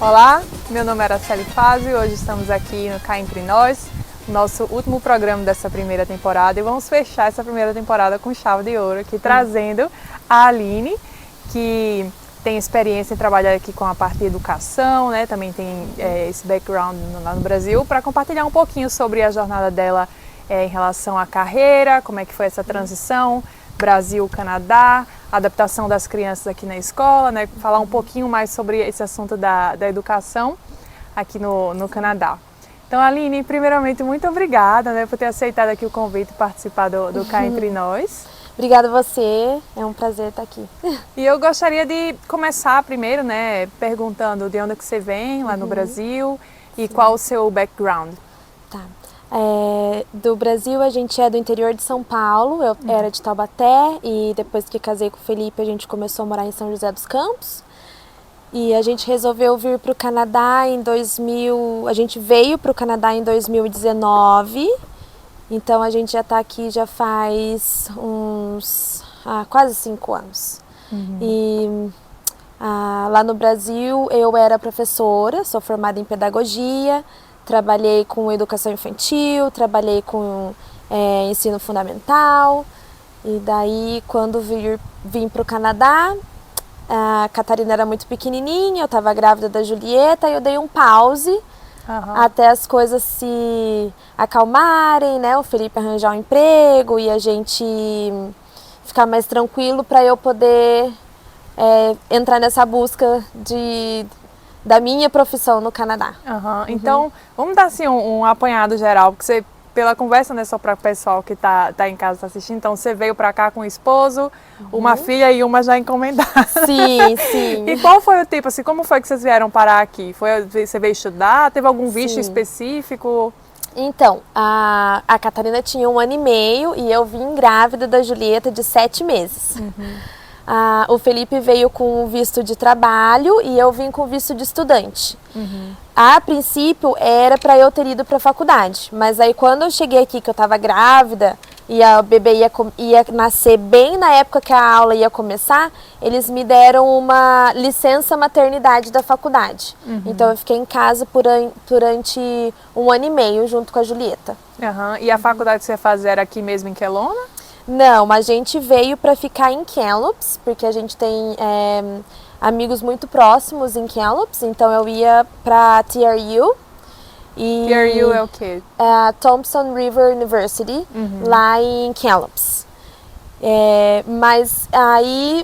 Olá, meu nome é Araceli Fazio e hoje estamos aqui no Cá Entre Nós, nosso último programa dessa primeira temporada, e vamos fechar essa primeira temporada com chave de ouro aqui, trazendo a Aline, que tem experiência em trabalhar aqui com a parte de educação, né? Também tem esse background lá no Brasil, para compartilhar um pouquinho sobre a jornada dela em relação à carreira, como é que foi essa transição, Brasil-Canadá, adaptação das crianças aqui na escola, né? Falar um pouquinho mais sobre esse assunto da educação aqui no Canadá. Então, Aline, primeiramente, muito obrigada, né, por ter aceitado aqui o convite e participar do Cá Entre Nós. Obrigada a você, é um prazer estar aqui. E eu gostaria de começar primeiro, né, perguntando de onde é que você vem lá no Brasil e qual o seu background. Tá. Do Brasil, a gente é do interior de São Paulo, eu era de Taubaté e depois que casei com o Felipe a gente começou a morar em São José dos Campos. E a gente resolveu vir para o Canadá em 2000, a gente veio para o Canadá em 2019, então a gente já está aqui já faz uns quase 5 anos. E lá no Brasil eu era professora, sou formada em pedagogia, trabalhei com educação infantil, trabalhei com ensino fundamental, e daí quando vim para o Canadá, a Catarina era muito pequenininha, eu estava grávida da Julieta e eu dei um pause até as coisas se acalmarem, né? O Felipe arranjar um emprego e a gente ficar mais tranquilo para eu poder entrar nessa busca da minha profissão no Canadá. Então, vamos dar assim um apanhado geral, porque você, pela conversa, né, só para o pessoal que tá em casa tá assistindo, então você veio para cá com o esposo, uma filha e uma já encomendada. Sim, sim. E qual foi o tipo, assim, como foi que vocês vieram parar aqui? Você veio estudar? Teve algum visto específico? Então, a Catarina tinha 1 ano e meio e eu vim grávida da Julieta de 7 meses. O Felipe veio com visto de trabalho e eu vim com visto de estudante. A princípio era para eu ter ido para a faculdade, mas aí quando eu cheguei aqui que eu estava grávida e a bebê ia nascer bem na época que a aula ia começar, eles me deram uma licença maternidade da faculdade. Então eu fiquei em casa durante 1 ano e meio junto com a Julieta. E a faculdade que você fazia era aqui mesmo em Kelowna? Não, a gente veio para ficar em Kamloops, porque a gente tem amigos muito próximos em Kamloops, então eu ia para TRU. TRU é o quê? Thompson River University, lá em Kamloops. Mas aí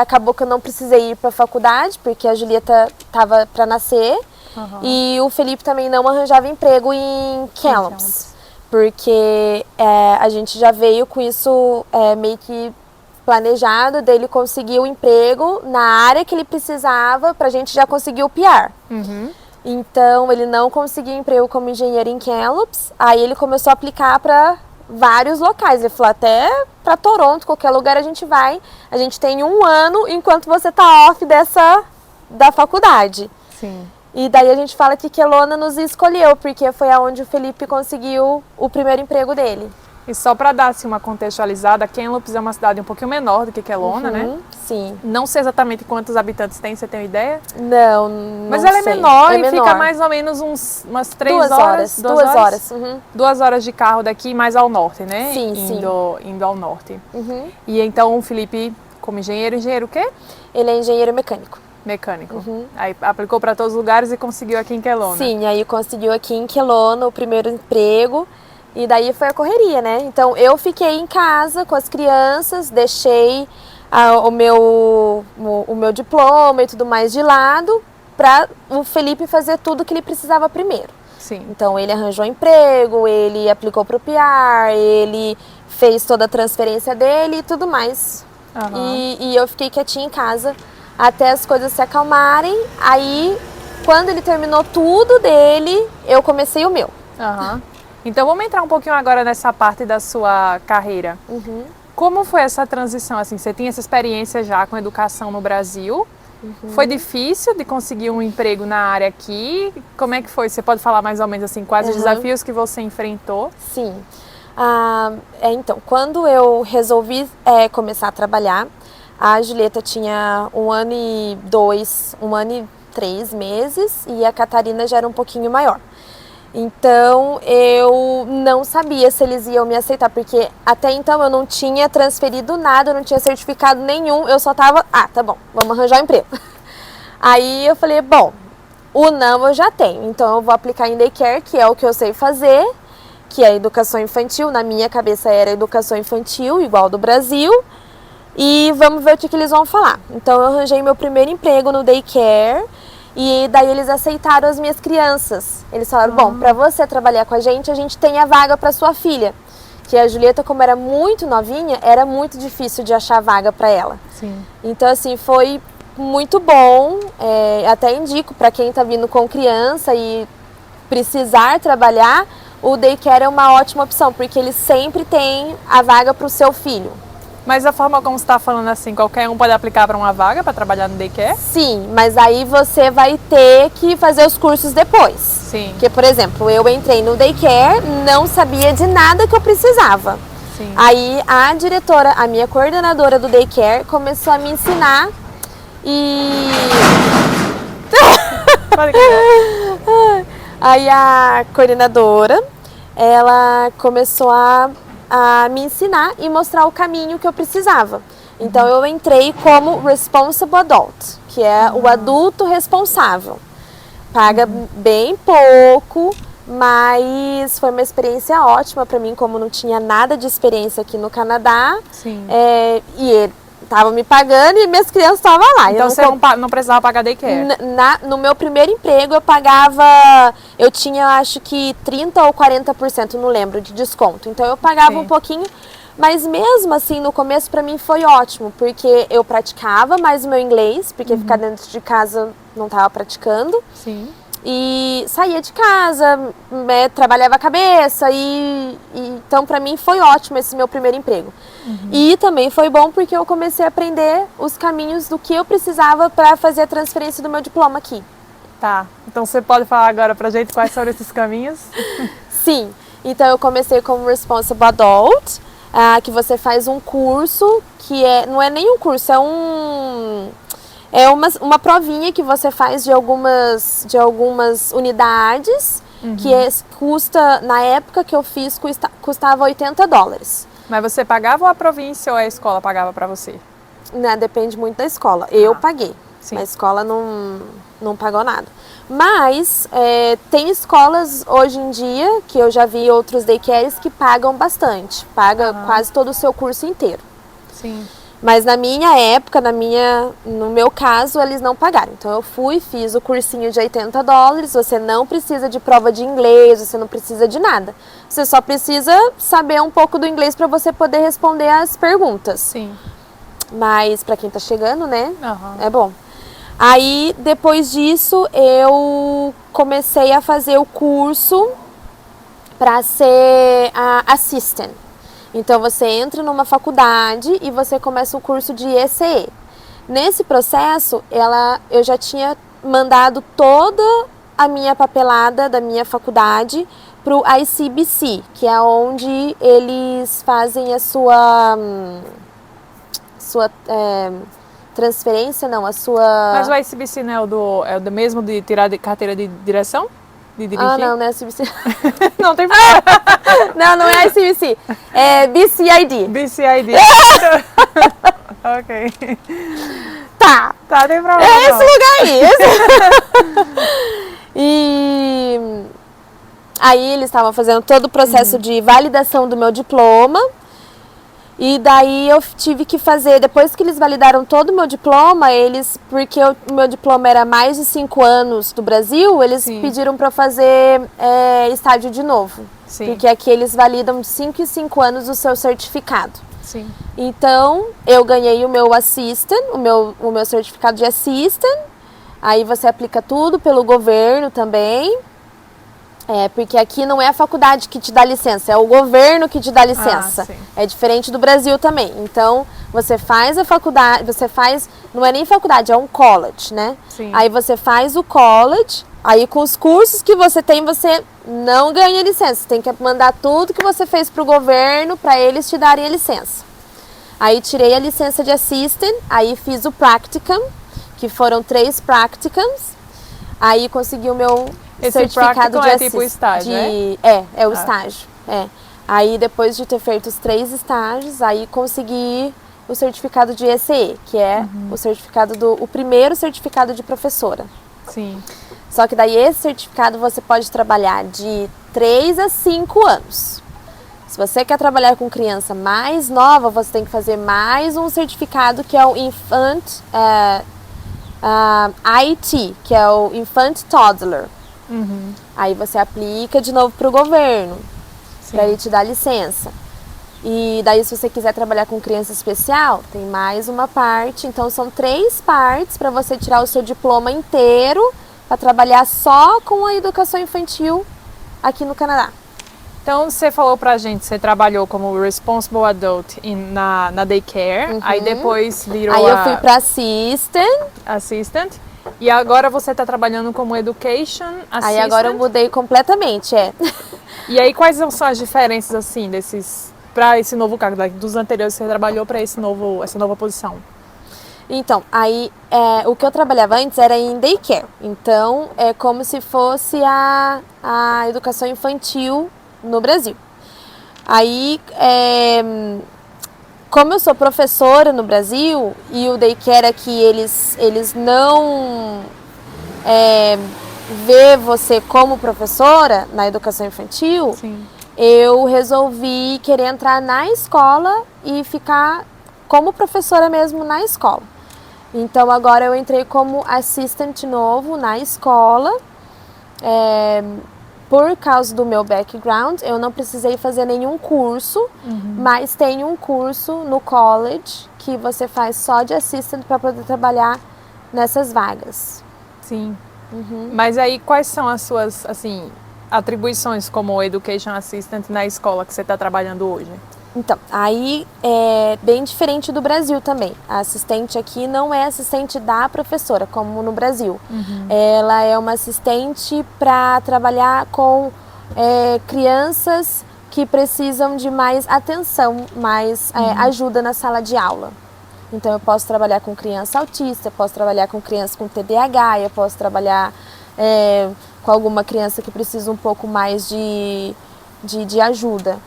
acabou que eu não precisei ir para a faculdade, porque a Julieta estava para nascer, e o Felipe também não arranjava emprego em Kamloops. Porque a gente já veio com isso meio que planejado, dele conseguir o emprego na área que ele precisava para a gente já conseguir o PR. Então ele não conseguiu emprego como engenheiro em Kamloops, aí ele começou a aplicar para vários locais. Ele falou, até para Toronto, qualquer lugar a gente vai, a gente tem 1 ano enquanto você tá off da faculdade. Sim. E daí a gente fala que Kelowna nos escolheu, porque foi aonde o Felipe conseguiu o primeiro emprego dele. E só para dar assim, uma contextualizada, Kamloops é uma cidade um pouquinho menor do que Kelowna, né? Sim. Não sei exatamente quantos habitantes tem, você tem uma ideia? Não Mas ela sei. é menor e menor. Fica mais ou menos umas 3 2 horas. 2 horas. 2 horas de carro daqui, mais ao norte, né? Sim, indo ao norte. E então o Felipe, como engenheiro o quê? Ele é engenheiro mecânico. Mecânico. Aí aplicou para todos os lugares e conseguiu aqui em Kelowna. Sim, aí conseguiu aqui em Kelowna o primeiro emprego e daí foi a correria, né? Então eu fiquei em casa com as crianças, deixei o meu diploma e tudo mais de lado para o Felipe fazer tudo que ele precisava primeiro. Sim. Então ele arranjou emprego, ele aplicou para o PR, ele fez toda a transferência dele e tudo mais. E eu fiquei quietinha em casa até as coisas se acalmarem. Aí, quando ele terminou tudo dele, eu comecei o meu. Então, vamos entrar um pouquinho agora nessa parte da sua carreira. Como foi essa transição? Assim, você tinha essa experiência já com educação no Brasil. Foi difícil de conseguir um emprego na área aqui? Como é que foi? Você pode falar mais ou menos assim, quais os desafios que você enfrentou? Sim. Então, quando eu resolvi começar a trabalhar, a Julieta tinha 1 ano e 3 meses e a Catarina já era um pouquinho maior. Então, eu não sabia se eles iam me aceitar, porque até então eu não tinha transferido nada, eu não tinha certificado nenhum, eu só tava, tá bom, vamos arranjar um emprego. Aí eu falei, bom, o não eu já tenho, então eu vou aplicar em daycare, que é o que eu sei fazer, que é educação infantil, na minha cabeça era educação infantil, igual do Brasil, e vamos ver o que eles vão falar. Então eu arranjei meu primeiro emprego no daycare, e daí eles aceitaram as minhas crianças. Eles falaram, bom, para você trabalhar com a gente tem a vaga para sua filha. Que a Julieta, como era muito novinha, era muito difícil de achar vaga para ela. Sim. Então, assim, foi muito bom. Até indico para quem está vindo com criança e precisar trabalhar, o daycare é uma ótima opção, porque ele sempre tem a vaga para o seu filho. Mas a forma como você está falando assim, qualquer um pode aplicar para uma vaga para trabalhar no daycare? Sim, mas aí você vai ter que fazer os cursos depois. Sim. Porque, por exemplo, eu entrei no daycare, não sabia de nada que eu precisava. Sim. Aí a diretora, a minha coordenadora do daycare, começou a me ensinar e... Aí a coordenadora, ela começou a me ensinar e mostrar o caminho que eu precisava. Então eu entrei como Responsible Adult, que é o adulto responsável. Paga bem pouco, mas foi uma experiência ótima para mim, como não tinha nada de experiência aqui no Canadá. Sim. E ele estava me pagando e minhas crianças estavam lá. Então você não precisava pagar daycare? No meu primeiro emprego eu tinha acho que 30% ou 40%, não lembro, de desconto. Então eu pagava um pouquinho, mas mesmo assim no começo para mim foi ótimo, porque eu praticava mais o meu inglês, porque ficar dentro de casa não estava praticando. Sim. E saía de casa, trabalhava a cabeça então para mim foi ótimo esse meu primeiro emprego. E também foi bom porque eu comecei a aprender os caminhos do que eu precisava para fazer a transferência do meu diploma aqui. Tá, então você pode falar agora pra gente quais são esses caminhos? Sim, então eu comecei como Responsible Adult, que você faz um curso que não é nem um curso, é uma provinha que você faz de algumas unidades, que custa, na época que eu fiz, custava $80. Mas você pagava ou a província ou a escola pagava para você? Né, depende muito da escola. Eu paguei, sim. A escola não pagou nada. Mas tem escolas hoje em dia, que eu já vi outros daycares, que pagam bastante. Paga quase todo o seu curso inteiro. Sim. Mas na minha época, no meu caso, eles não pagaram. Então eu fiz o cursinho de $80, você não precisa de prova de inglês, você não precisa de nada. Você só precisa saber um pouco do inglês para você poder responder as perguntas. Sim. Mas para quem tá chegando, né, Uhum. é bom. Aí, depois disso, eu comecei a fazer o curso para ser assistant. Então, você entra numa faculdade e você começa o curso de ECE. Nesse processo, eu já tinha mandado toda a minha papelada da minha faculdade para o ICBC, que é onde eles fazem a sua transferência, não, a sua... Mas o ICBC não é do mesmo de tirar carteira de direção? De dirigir? Não é ICBC. Não tem problema. Não é ICBC. É BCID. BCID. Ok. Tá, tem problema. É esse lugar aí. E aí eles estavam fazendo todo o processo de validação do meu diploma. E daí eu tive que fazer, depois que eles validaram todo o meu diploma, porque o meu diploma era mais de 5 anos do Brasil, eles pediram para eu fazer estágio de novo. Sim. Porque aqui eles validam de 5 em 5 anos o seu certificado. Sim. Então, eu ganhei o meu assistant, o meu certificado de assistant. Aí você aplica tudo pelo governo também. Porque aqui não é a faculdade que te dá licença, é o governo que te dá licença. É diferente do Brasil também. Então, você faz a faculdade, não é nem faculdade, é um college, né? Sim. Aí você faz o college, aí com os cursos que você tem, você não ganha licença. Você tem que mandar tudo que você fez pro governo para eles te darem a licença. Aí tirei a licença de assistant, aí fiz o practicum, que foram 3 practicums. Aí consegui o meu Esse certificado practicum de é tipo estágio, É o estágio. Aí depois de ter feito os 3 estágios, aí consegui o certificado de ECE, que é o certificado o primeiro certificado de professora. Sim. Só que daí esse certificado você pode trabalhar de 3 a 5 anos. Se você quer trabalhar com criança mais nova, você tem que fazer mais um certificado que é o IT, que é o Infant Toddler. Aí você aplica de novo para o governo, para ele te dar licença. E daí, se você quiser trabalhar com criança especial, tem mais uma parte. Então, são 3 partes para você tirar o seu diploma inteiro para trabalhar só com a educação infantil aqui no Canadá. Então, você falou pra gente, você trabalhou como Responsible Adult na daycare, aí depois virou Aí eu fui para assistant, e agora você tá trabalhando como Education Assistant. Aí agora eu mudei completamente, E aí, quais são as diferenças, assim, para esse novo cargo, dos anteriores que você trabalhou para essa nova posição? Então, aí o que eu trabalhava antes era em daycare. Então, é como se fosse a educação infantil no Brasil. Aí, como eu sou professora no Brasil e o daycare aqui, eles não vê você como professora na educação infantil, Sim. Eu resolvi querer entrar na escola e ficar como professora mesmo na escola. Então agora eu entrei como assistant novo na escola. Por causa do meu background, eu não precisei fazer nenhum curso, mas tem um curso no college que você faz só de assistant para poder trabalhar nessas vagas. Sim. Mas aí, quais são as suas, assim, atribuições como Education Assistant na escola que você está trabalhando hoje? Então, aí é bem diferente do Brasil também. A assistente aqui não é assistente da professora, como no Brasil. Ela é uma assistente para trabalhar com crianças que precisam de mais atenção, mais ajuda na sala de aula. Então, eu posso trabalhar com criança autista, eu posso trabalhar com criança com TDAH, eu posso trabalhar com alguma criança que precisa um pouco mais de ajuda.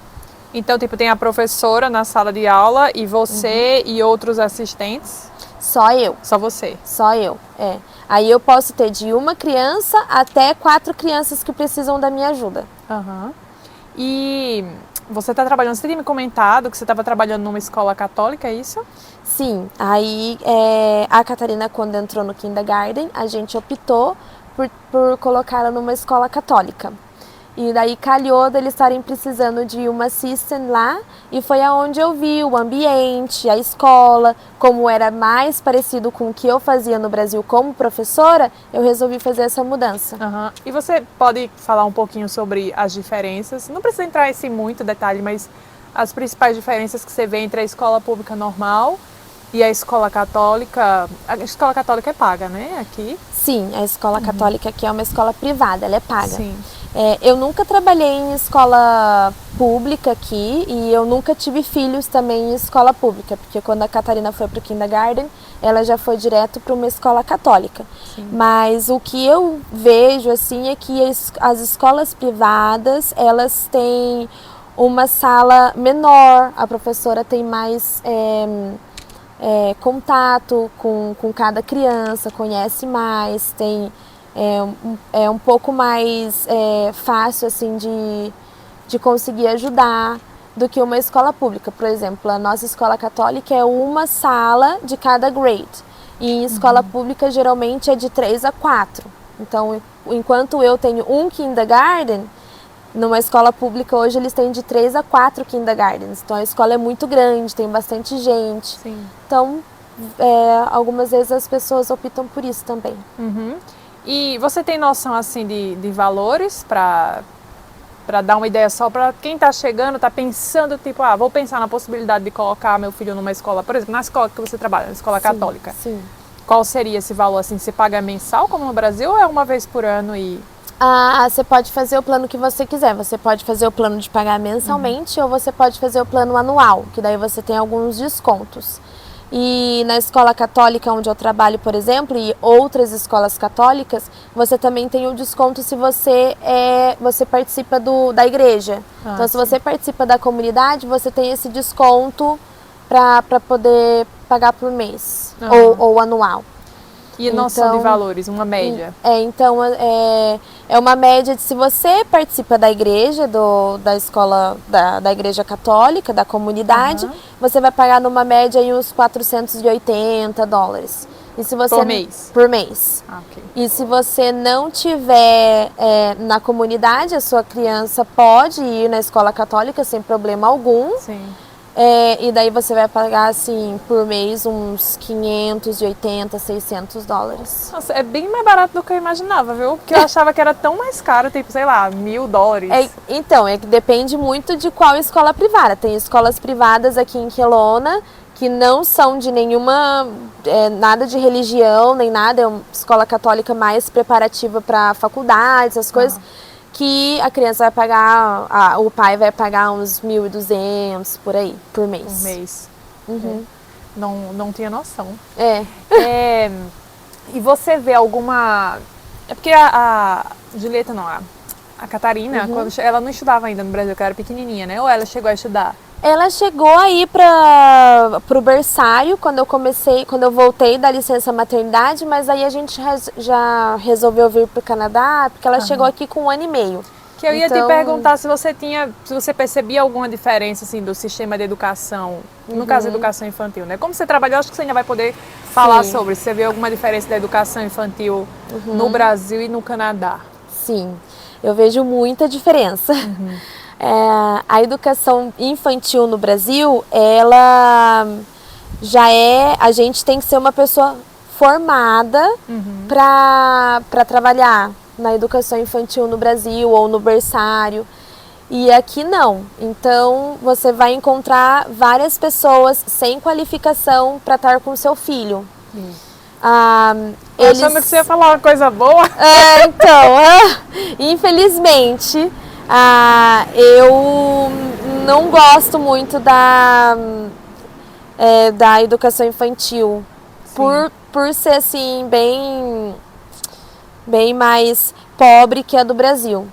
Então, tipo, tem a professora na sala de aula e você e outros assistentes? Só eu. Só você? Só eu, Aí eu posso ter de uma criança até 4 crianças que precisam da minha ajuda. E você está trabalhando, você tinha me comentado que você estava trabalhando numa escola católica, é isso? Sim, aí a Catarina, quando entrou no kindergarten, a gente optou por colocá-la numa escola católica. E daí calhou deles estarem precisando de uma assistant lá, e foi aonde eu vi o ambiente, a escola, como era mais parecido com o que eu fazia no Brasil como professora, eu resolvi fazer essa mudança. E você pode falar um pouquinho sobre as diferenças? Não precisa entrar em muito detalhe, mas as principais diferenças que você vê entre a escola pública normal e a escola católica. A escola católica é paga, né, aqui? Sim, a escola católica aqui é uma escola privada, ela é paga. Sim. Eu nunca trabalhei em escola pública aqui e eu nunca tive filhos também em escola pública, porque quando a Catarina foi para o kindergarten, ela já foi direto para uma escola católica. Sim. Mas o que eu vejo assim é que as escolas privadas, elas têm uma sala menor, a professora tem mais contato com cada criança, conhece mais, tem um pouco mais fácil assim de conseguir ajudar do que uma escola pública. Por exemplo, a nossa escola católica é uma sala de cada grade, e em escola pública geralmente é de 3 a 4. Então, enquanto eu tenho um kindergarten, numa escola pública hoje eles têm de 3 a 4 kindergartens. Então a escola é muito grande, tem bastante gente. Sim. Então, algumas vezes as pessoas optam por isso também. E você tem noção assim de valores para dar uma ideia só para quem está chegando, está pensando, tipo, vou pensar na possibilidade de colocar meu filho numa escola, por exemplo, na escola que você trabalha, na escola católica. Sim. Qual seria esse valor, assim, você paga mensal como no Brasil ou é uma vez por ano e... Você pode fazer o plano que você quiser. Você pode fazer o plano de pagar mensalmente ou você pode fazer o plano anual, que daí você tem alguns descontos. E na escola católica onde eu trabalho, por exemplo, e outras escolas católicas, você também tem o desconto se você participa da igreja. Então, se você participa da comunidade, você tem esse desconto para poder pagar por mês ou anual. E noção de valores, uma média? Então é uma média de, se você participa da igreja, da escola, da igreja católica, da comunidade, você vai pagar numa média aí uns $480. E se você, por mês? Por mês. Okay. E se você não tiver na comunidade, a sua criança pode ir na escola católica sem problema algum. Sim. E daí você vai pagar, assim, por mês uns $580, $600. Nossa, é bem mais barato do que eu imaginava, viu? Porque eu achava que era tão mais caro, tipo, sei lá, $1.000. Então, é que depende muito de qual escola privada. Tem escolas privadas aqui em Quelona que não são de nenhuma, nada de religião, nem nada. É uma escola católica mais preparativa para faculdades, essas coisas. Que a criança vai pagar, o pai vai pagar uns 1.200 por aí, por mês. Por mês. Uhum. Não tinha noção. E você vê alguma... É porque a Julieta não, a Catarina, quando ela não estudava ainda no Brasil, que ela era pequenininha, né? Ou ela chegou a estudar? Ela chegou aí para o berçário quando eu voltei da licença maternidade, mas aí a gente já resolveu vir para o Canadá, porque ela chegou aqui com 1 ano e meio. Que eu ia te perguntar se você percebia alguma diferença assim do sistema de educação, no caso educação infantil, né? Como você trabalhou, acho que você ainda vai poder falar sobre. Se você vê alguma diferença da educação infantil no Brasil e no Canadá? Sim, eu vejo muita diferença. A educação infantil no Brasil, ela já a gente tem que ser uma pessoa formada para trabalhar na educação infantil no Brasil ou no berçário. E aqui não. Então você vai encontrar várias pessoas sem qualificação para estar com seu filho. Achando que você ia falar uma coisa boa. Infelizmente, eu não gosto muito da educação infantil. Por ser assim, bem mais pobre que a do Brasil.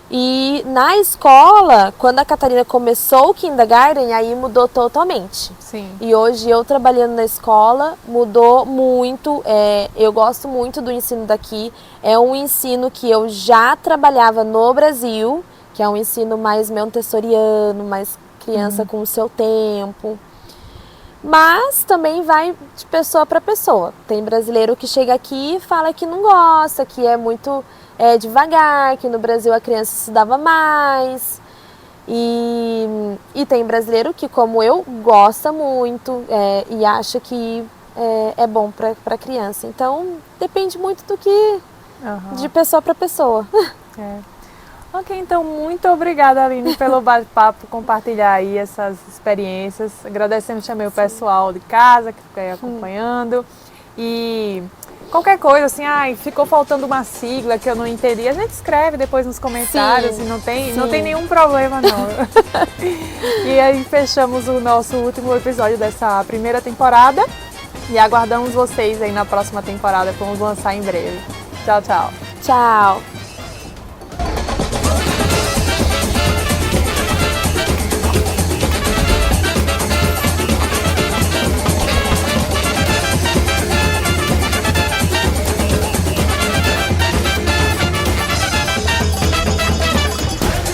E na escola, quando a Catarina começou o kindergarten, aí mudou totalmente. Sim. E hoje eu trabalhando na escola, mudou muito. Eu gosto muito do ensino daqui. É um ensino que eu já trabalhava no Brasil, que é um ensino mais montessoriano, mais criança com o seu tempo. Mas também vai de pessoa para pessoa. Tem brasileiro que chega aqui e fala que não gosta, que é muito devagar, que no Brasil a criança estudava mais. E tem brasileiro que, como eu, gosta muito e acha que é bom para a criança. Então, depende muito do que de pessoa para pessoa. Ok, então muito obrigada, Aline, pelo bate-papo, compartilhar aí essas experiências. Agradecemos também o pessoal de casa que fica aí acompanhando. E qualquer coisa, assim, ficou faltando uma sigla que eu não entendi, a gente escreve depois nos comentários. E não tem nenhum problema, não. E aí fechamos o nosso último episódio dessa primeira temporada e aguardamos vocês aí na próxima temporada, que vamos lançar em breve. Tchau, tchau. Tchau.